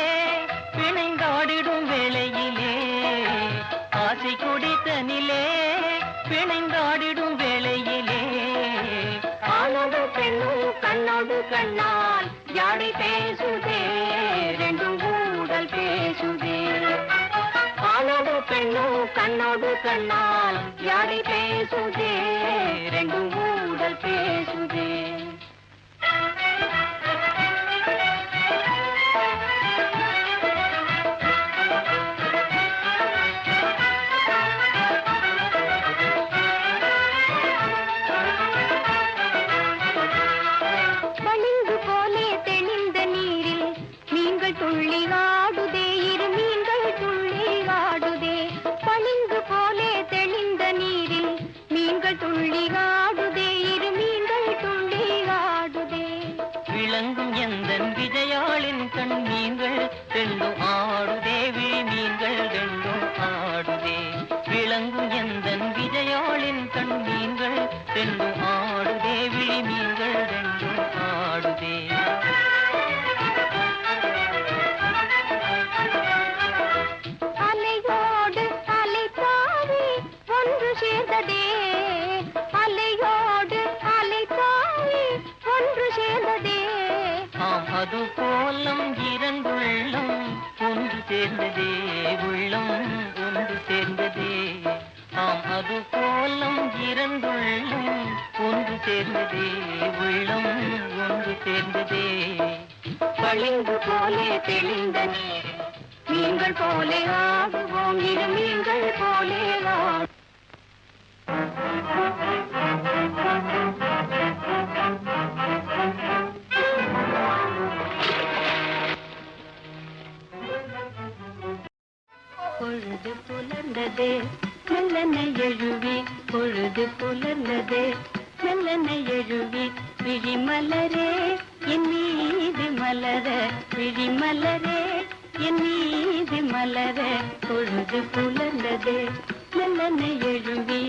பிணைந்தாடிடும் வேளையிலே, ஆசை குடித்தனிலே பிணைந்தாடிடும் வேளையிலே,
ஆணோடு பெண்ணும் கண்ணோடு கண்ணால் யாழை பேசுதே, ரெண்டும் ஊடல் பேசுதே. ஆணோடு பெண்ணும் கண்ணோடு கண்ணால் யாழை பேசுதே, ரெண்டும் ஊடல் பேசுதே. வழிந்து போலே தெளிந்த நீரில் மீன்கள் துள்ளி ஆடுதே, இரு மீன்கள் துள்ளி ஆடுதே. வழிந்து போலே தெளிந்த நீரில் மீன்கள் துள்ளி ஆடுதே, இரு மீன்கள் துள்ளி ஆடுதே.
விளங்கும் எந்தன் விஜயாளின் கண் மீன்கள் ரெண்டும் ஆடுதே, விழி மீன்கள் ரெண்டும் ஆடுதே. விளங்கும் எந்தன் விஜயாளின் கண் மீன்கள் ரெண்டும் ஆடுதே, விழி மீன்கள் ரெண்டும் ஆடுதே.
அலையோடு அலை தாவி ஒன்று சேர்ந்ததே, அலையோடு அலை தாவி ஒன்று சேர்ந்ததே.
ஆம் அது போலம் இரண்டுள்ளம் ஒன்று சேர்ந்ததே, உள்ளம் ஒன்று சேர்ந்ததே. ஆம் அது போலம் இரண்டுள்ளம் ஒன்று சேர்ந்ததே, உள்ளம் ஒன்று சேர்ந்ததே.
பளிங்கு போலே தெளிந்த நீர் மீன்கள் போலே ஆடுவோம், இரு மீன்கள் போலே ஆடுவோம். பொழுது புலர்ந்ததே மெல்லன எழுவி, பொழுது புலர்ந்ததே மெல்லன எழுவி, விழிமலரே என் மீது மலர, விழிமலரே என் மீது மலர, பொழுது புலர்ந்ததே மெல்லன எழுவி.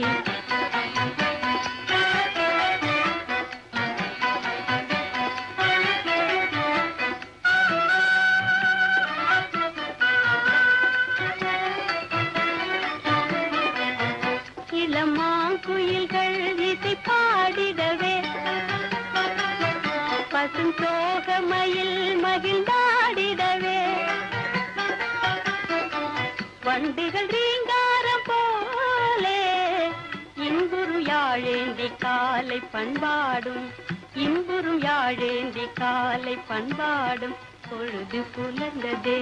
இளமாங்குயில்கள் இசை பாட மகிழ்ந்தாடிடவே வண்டுகள் ரீங்காரம் போலே இன்புறும் யாழேந்தி காலை பண்பாடும் இன்புறும் யாழேந்தி காலை பண்பாடும் பொழுது புலர்ந்ததே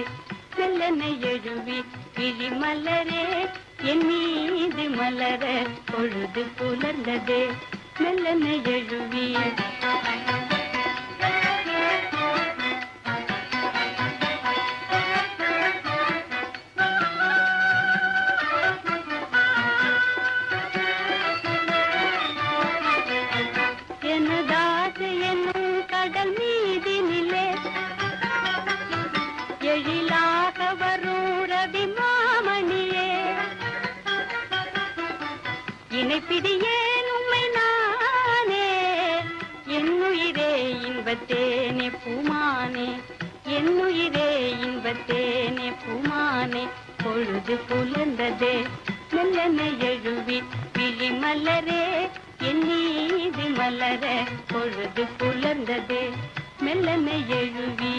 மெல்லனை எழுவி விழி மலரே என் மீது மலர பொழுது புலர்ந்ததே மெல்லனை எழுவி எனதாசு என்னும் கடல் மீதினிலே எழிலாக வரும் ரவி மாமணியே இணைப்பிடியேன் உம்மை நானே என்னுயிரே இன்பத்தேனே பூமானே என்னுயிரே இன்பத்தேனே பூமானே பொழுது புலர்ந்ததே மெல்லனை எழுவி விழி மலரே என் மீது மலர பொழுது புலர்ந்ததே மெல்லனை எழுவி